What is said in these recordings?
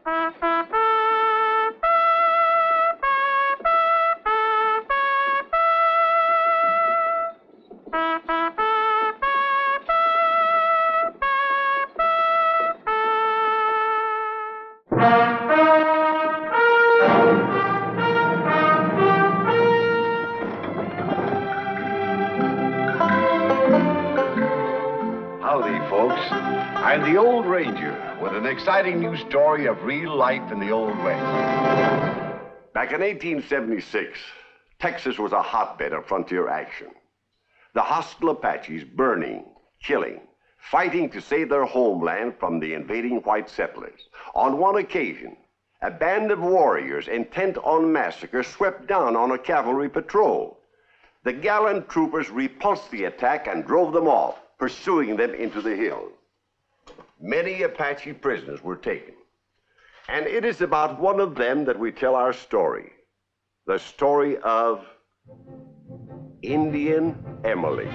Howdy, folks. I'm the Old Ranger with an exciting new story of real life in the Old West. Back in 1876, Texas was a hotbed of frontier action. The hostile Apaches burning, killing, fighting to save their homeland from the invading white settlers. On one occasion, a band of warriors intent on massacre swept down on a cavalry patrol. The gallant troopers repulsed the attack and drove them off, pursuing them into the hills. Many Apache prisoners were taken. And it is about one of them that we tell our story. The story of Indian Emily.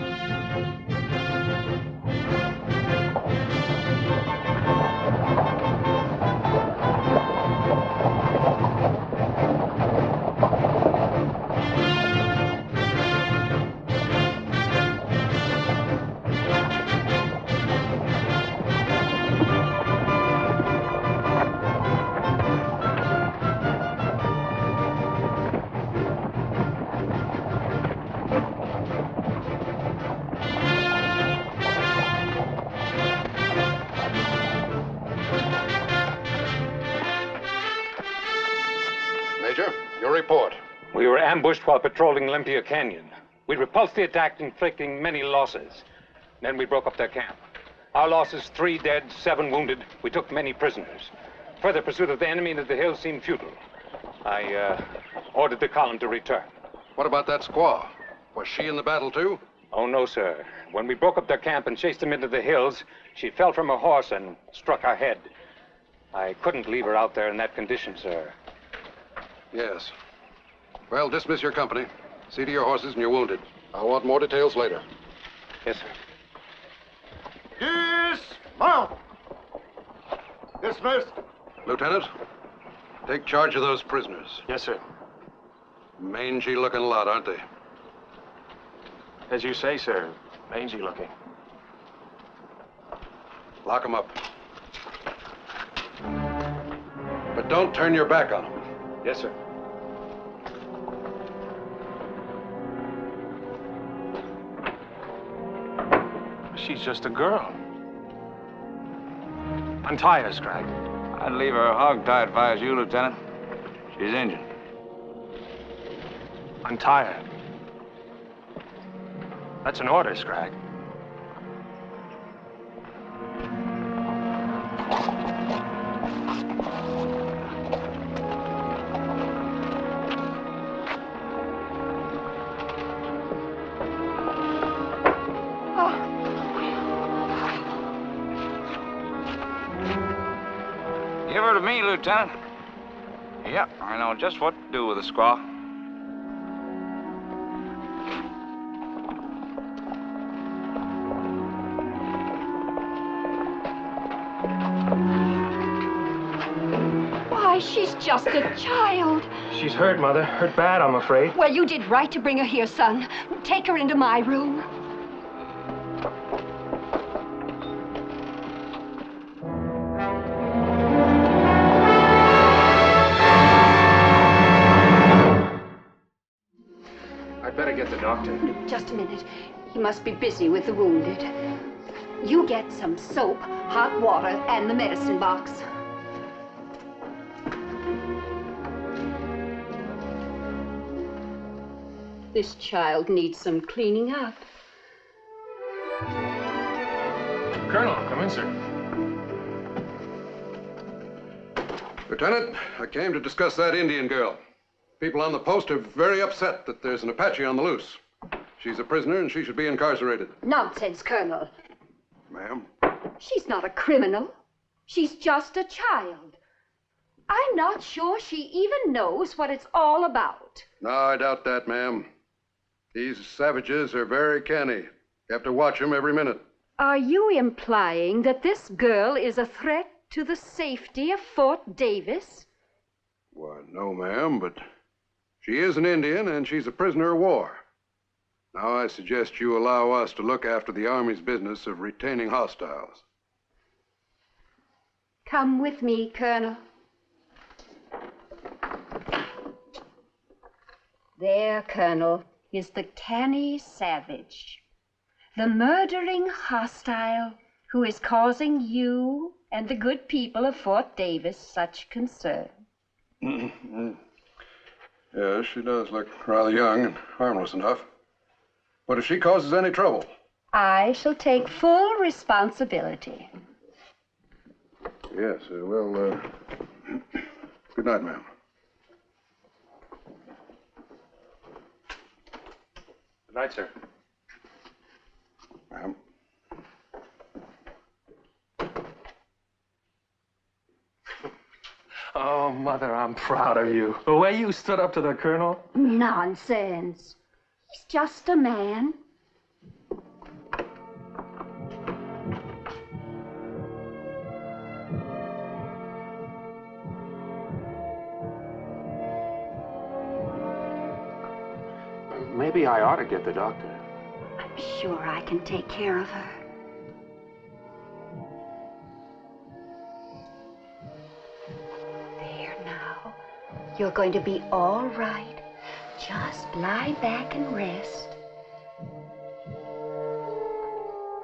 Major, your report. We were ambushed while patrolling Olympia Canyon. We repulsed the attack, inflicting many losses. Then we broke up their camp. Our losses, 3 dead, 7 wounded. We took many prisoners. Further pursuit of the enemy into the hills seemed futile. I ordered the column to return. What about that squaw? Was she in the battle too? Oh, no, sir. When we broke up their camp and chased them into the hills, she fell from her horse and struck our head. I couldn't leave her out there in that condition, sir. Yes. Well, dismiss your company. See to your horses and your wounded. I'll want more details later. Yes, sir. Dismount! Dismissed. Lieutenant, take charge of those prisoners. Yes, sir. Mangy-looking lot, aren't they? As you say, sir. Mangy looking. Lock them up. But don't turn your back on them. Yes, sir. She's just a girl. Untie her, Scrag. I'd leave her hog-tied if I was you, Lieutenant. She's injured. Untie her. That's an order, Scrag. Give her to me, Lieutenant. Yep, I know just what to do with a squaw. Why, she's just a child. She's hurt, Mother. Hurt bad, I'm afraid. Well, you did right to bring her here, son. Take her into my room. I'd better get the doctor. Just a minute. He must be busy with the wounded. You get some soap, hot water, and the medicine box. This child needs some cleaning up. Colonel, come in, sir. Lieutenant, I came to discuss that Indian girl. People on the post are very upset that there's an Apache on the loose. She's a prisoner and she should be incarcerated. Nonsense, Colonel. Ma'am? She's not a criminal. She's just a child. I'm not sure she even knows what it's all about. No, I doubt that, ma'am. These savages are very canny. You have to watch them every minute. Are you implying that this girl is a threat to the safety of Fort Davis? Why, no, ma'am, but she is an Indian and she's a prisoner of war. Now I suggest you allow us to look after the Army's business of retaining hostiles. Come with me, Colonel. There, Colonel, is the canny savage, the murdering hostile who is causing you and the good people of Fort Davis such concern. Yes, she does look rather young and harmless enough. But if she causes any trouble... I shall take full responsibility. Yes, well, good night, ma'am. Good night, sir. Ma'am. Oh, Mother, I'm proud of you. The way you stood up to the Colonel. Nonsense. He's just a man. Maybe I ought to get the doctor. I'm sure I can take care of her. There now. You're going to be all right. Just lie back and rest.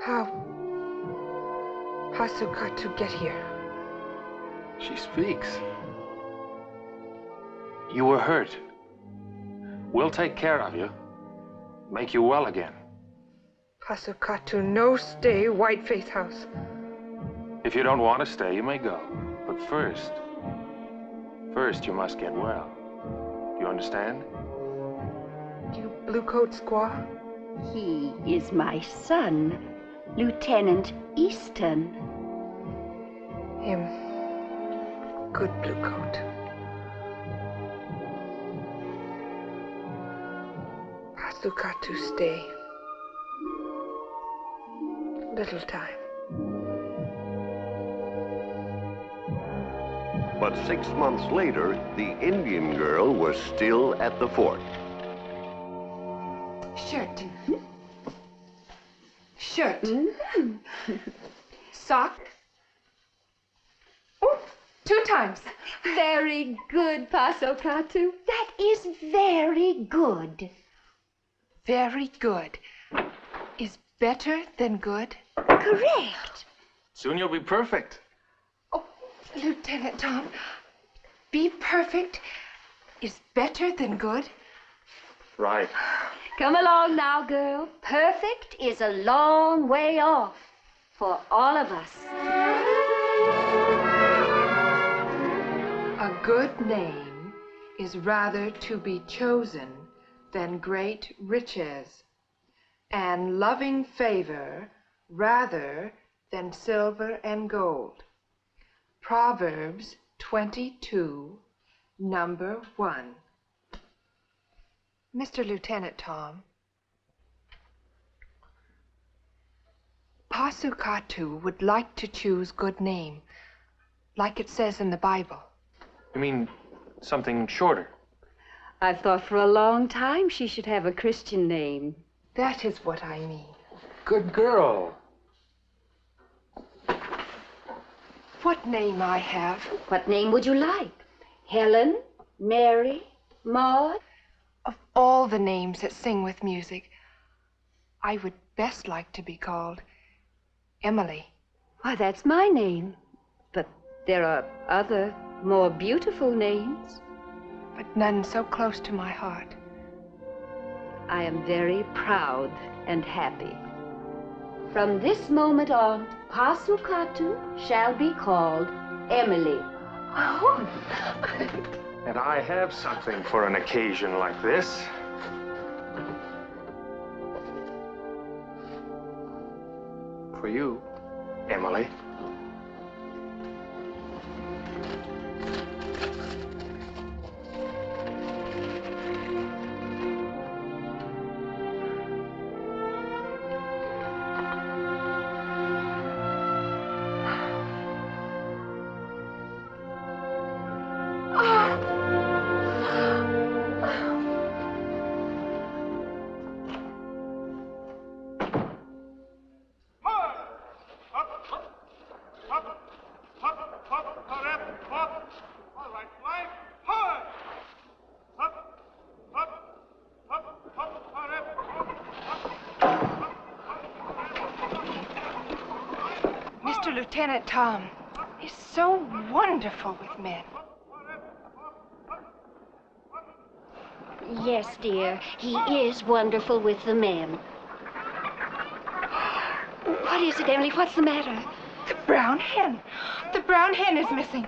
How's you got to get here? She speaks. You were hurt. We'll take care of you. Make you well again. Pasukatu no stay Whiteface house. If you don't want to stay, you may go. But first you must get well. Do you understand? You bluecoat squaw? He is my son, Lieutenant Easton. Him. Good bluecoat. Pasukatu stay. Little time. But 6 months later, the Indian girl was still at the fort. Shirt. Shirt. Sock. Oh, 2 times. Very good, Pasokatu. That is very good. Very good. Is better than good? Correct. Soon you'll be perfect. Oh, Lieutenant Tom, be perfect is better than good? Right. Come along now, girl. Perfect is a long way off for all of us. A good name is rather to be chosen than great riches, and loving favor rather than silver and gold. Proverbs 22, number 1. Mr. Lieutenant Tom, Pasukatu would like to choose good name, like it says in the Bible. You mean something shorter? I've thought for a long time she should have a Christian name. That is what I mean. Good girl. What name I have? What name would you like? Helen? Mary? Maud? Of all the names that sing with music, I would best like to be called Emily. Why, that's my name. But there are other, more beautiful names. But none so close to my heart. I am very proud and happy. From this moment on, Pasukatu shall be called Emily. Oh. And I have something for an occasion like this. For you, Emily. Mr. Lieutenant Tom is so wonderful with men. Yes, dear, he is wonderful with the men. What is it, Emily? What's the matter? The brown hen. The brown hen is missing.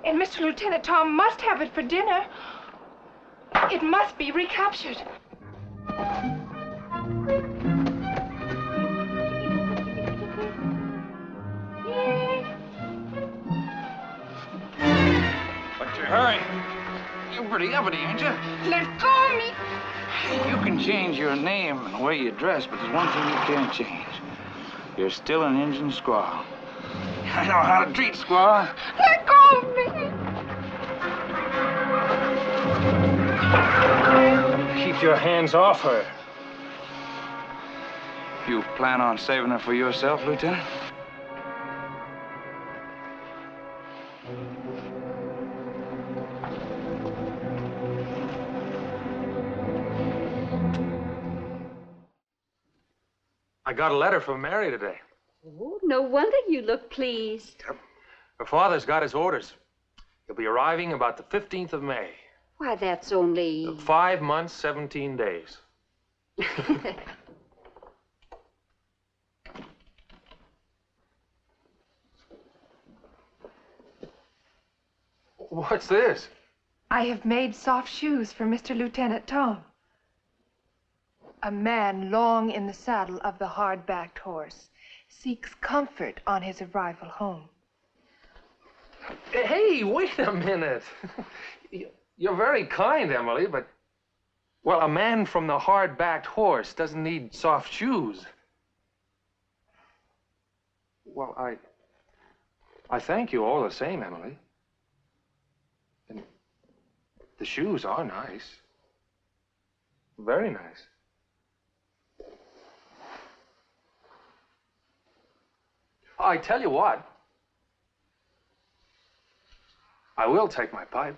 And Mr. Lieutenant Tom must have it for dinner. It must be recaptured. What's your hurry? You're pretty uppity, ain't you? Let go of me. You can change your name and the way you dress, but there's one thing you can't change. You're still an Injun squaw. I know how to treat squaw. Let go of me. Keep your hands off her. You plan on saving her for yourself, Lieutenant? I got a letter from Mary today. Oh, no wonder you look pleased. Her father's got his orders. He'll be arriving about the 15th of May. Why, that's only... 5 months, 17 days. What's this? I have made soft shoes for Mr. Lieutenant Tom. A man long in the saddle of the hard-backed horse seeks comfort on his arrival home. Hey, wait a minute. You're very kind, Emily, but... Well, a man from the hard-backed horse doesn't need soft shoes. Well, I thank you all the same, Emily. And the shoes are nice. Very nice. I tell you what. I will take my pipe.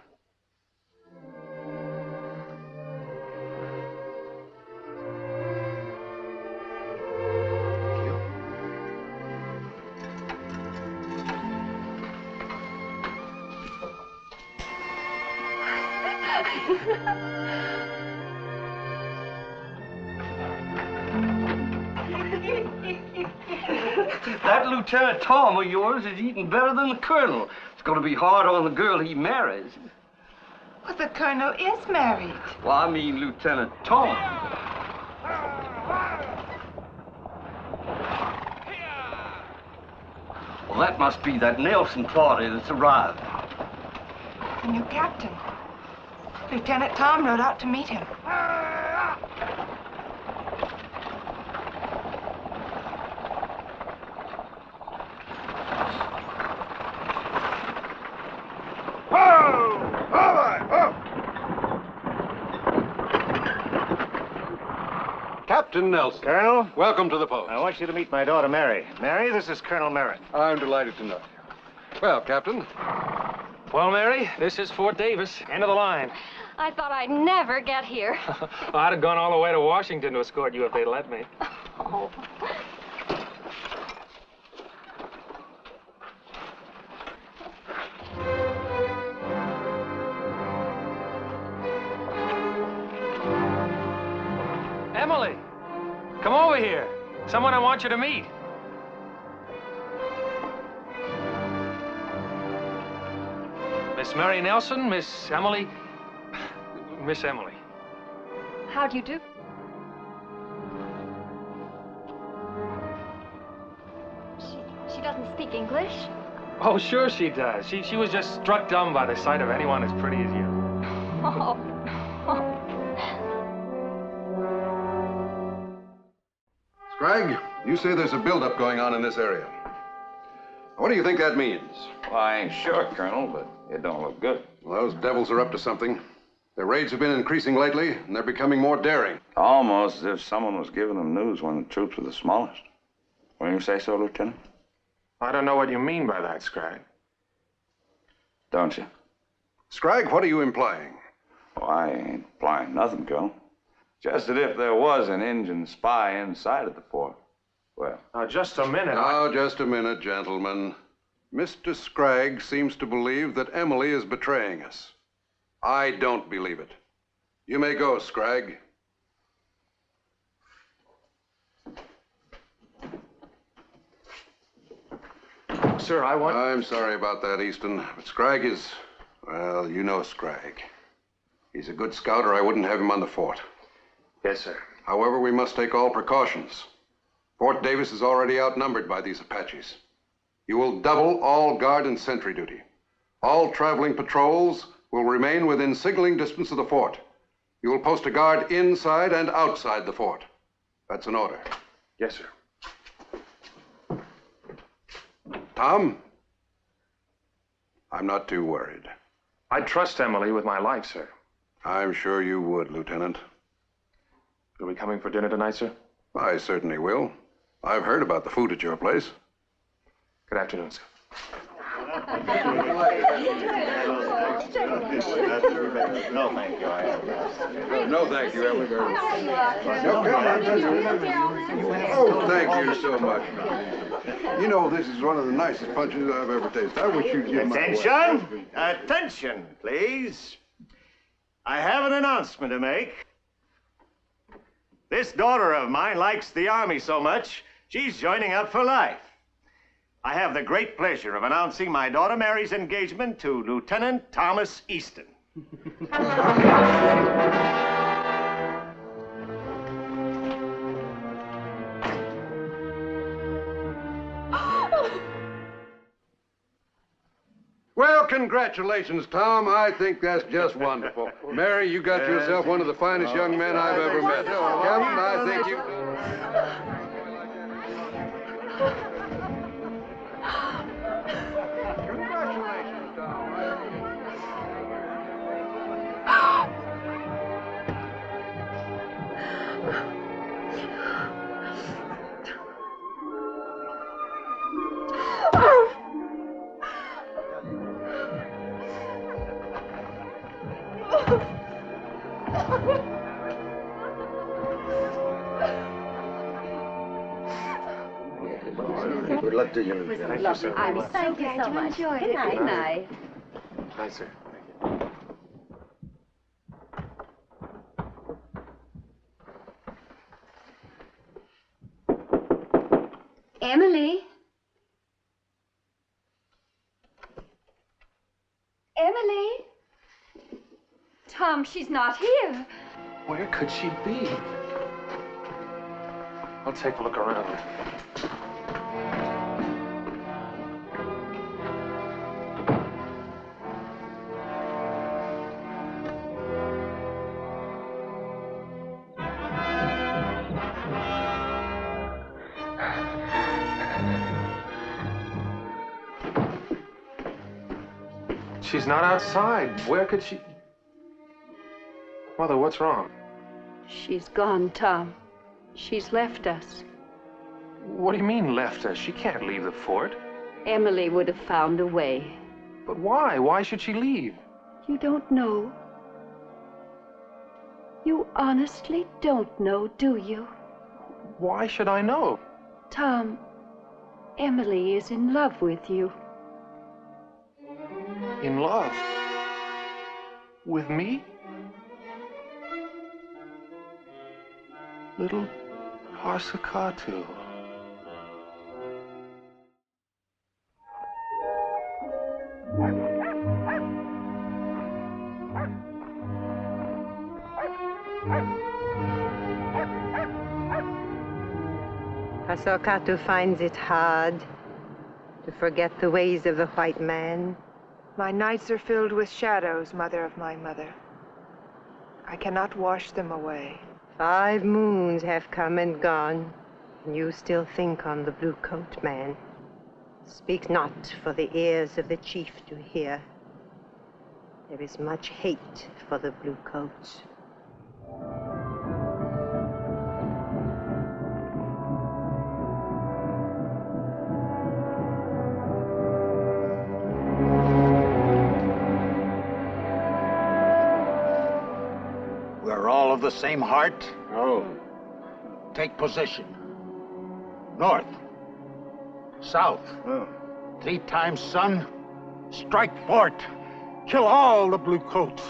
Thank you. That Lieutenant Tom of yours is eating better than the Colonel. It's going to be hard on the girl he marries. But the Colonel is married. Well, I mean Lieutenant Tom. Well, that must be that Nelson party that's arrived. The new captain. Lieutenant Tom rode out to meet him. Captain Nelson. Colonel? Welcome to the post. I want you to meet my daughter, Mary. Mary, this is Colonel Merritt. I'm delighted to know you. Well, Captain. Well, Mary, this is Fort Davis, end of the line. I thought I'd never get here. I'd have gone all the way to Washington to escort you if they'd let me. Oh. Emily, come over here. Someone I want you to meet. Miss Mary Nelson, Miss Emily. Miss Emily. How do you do? She doesn't speak English? Oh, sure she does. She was just struck dumb by the sight of anyone as pretty as you. Oh. Scragg, you say there's a buildup going on in this area. What do you think that means? Well, I ain't sure, Colonel, but it don't look good. Well, those devils are up to something. Their raids have been increasing lately, and they're becoming more daring. Almost as if someone was giving them news when the troops were the smallest. Wouldn't you say so, Lieutenant? I don't know what you mean by that, Scragg. Don't you? Scragg, what are you implying? Well, I ain't implying nothing, Colonel. Just that if there was an Injun spy inside of the fort, Well, Now, just a minute. Now, just a minute, gentlemen. Mr. Scragg seems to believe that Emily is betraying us. I don't believe it. You may go, Scragg. Sir, I'm sorry about that, Easton, but Scragg is, well, you know Scragg. He's a good scout, or I wouldn't have him on the fort. Yes, sir. However, we must take all precautions. Fort Davis is already outnumbered by these Apaches. You will double all guard and sentry duty. All traveling patrols will remain within signaling distance of the fort. You will post a guard inside and outside the fort. That's an order. Yes, sir. Tom? I'm not too worried. I'd trust Emily with my life, sir. I'm sure you would, Lieutenant. Are we coming for dinner tonight, sir? I certainly will. I've heard about the food at your place. Good afternoon, sir. No, thank you. No, thank you, Emily. Oh, thank you so much. You know, this is one of the nicest punches I've ever tasted. I wish you'd give my Attention! Attention, please. I have an announcement to make. This daughter of mine likes the Army so much, she's joining up for life. I have the great pleasure of announcing my daughter Mary's engagement to Lieutenant Thomas Easton. Well, congratulations, Tom. I think that's just wonderful. Mary, you got yourself one of the finest young men I've ever met. Captain, I think you... Congratulations, Tom. good luck to you. Thank you, sir. Thank you so much. Good night. Good night. Night, sir. Emily? Emily? Tom, she's not here. Where could she be? I'll take a look around. She's not outside. Where could she... Mother, what's wrong? She's gone, Tom. She's left us. What do you mean, left us? She can't leave the fort. Emily would have found a way. But why? Why should she leave? You don't know. You honestly don't know, do you? Why should I know? Tom, Emily is in love with you. In love? With me? Little Harsakatu. Harsakatu finds it hard to forget the ways of the white man. My nights are filled with shadows, mother of my mother. I cannot wash them away. 5 moons have come and gone, and you still think on the blue coat man. Speak not for the ears of the chief to hear. There is much hate for the blue coats. We're all of the same heart? Oh. Take position. North. South. 3 times sun. Strike fort. Kill all the blue coats.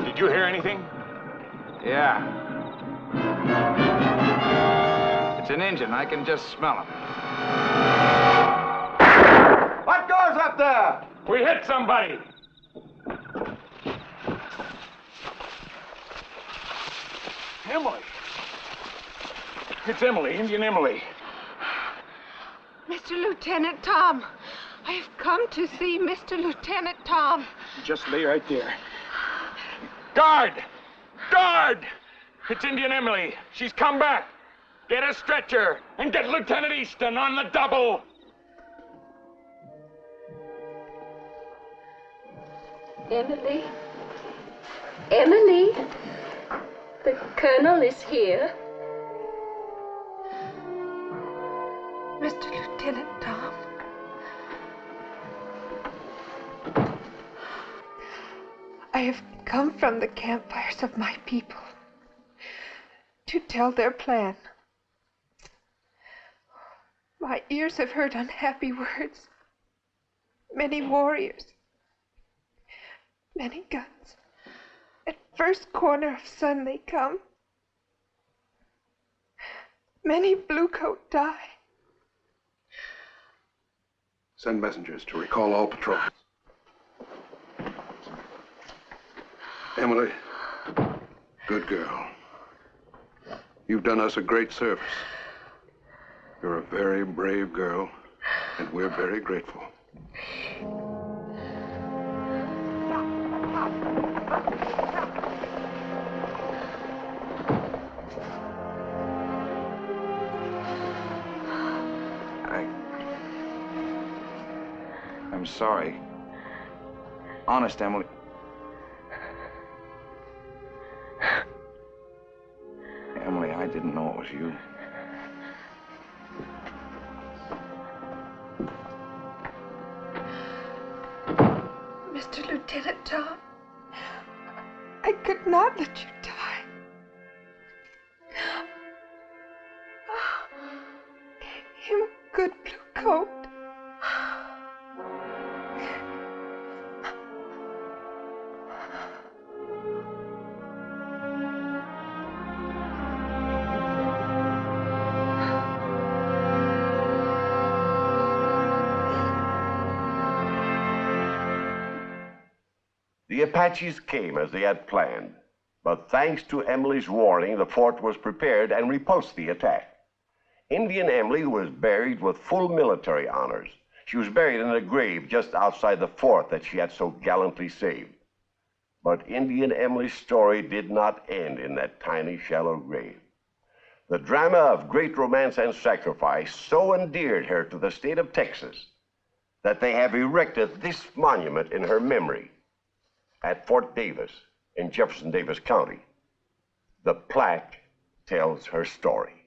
Did you hear anything? Yeah. It's an engine. I can just smell him. What goes up there? We hit somebody. Emily. It's Emily, Indian Emily. Mr. Lieutenant Tom, I have come to see Mr. Lieutenant Tom. Just lay right there. Guard! Guard! It's Indian Emily. She's come back. Get a stretcher and get Lieutenant Easton on the double. Emily? Emily? The Colonel is here. Mr. Lieutenant Tom. I have come from the campfires of my people to tell their plan. My ears have heard unhappy words, many warriors, many guns. At first corner of sun they come. Many bluecoat die. Send messengers to recall all patrols. Emily, good girl. You've done us a great service. You're a very brave girl, and we're very grateful. I'm sorry. Honest, Emily. Emily, I didn't know it was you. Mr. Lieutenant Tom, I could not let you die. Him a good blue coat. The Apaches came as they had planned, but thanks to Emily's warning, the fort was prepared and repulsed the attack. Indian Emily was buried with full military honors. She was buried in a grave just outside the fort that she had so gallantly saved. But Indian Emily's story did not end in that tiny, shallow grave. The drama of great romance and sacrifice so endeared her to the state of Texas that they have erected this monument in her memory at Fort Davis in Jefferson Davis County. The plaque tells her story.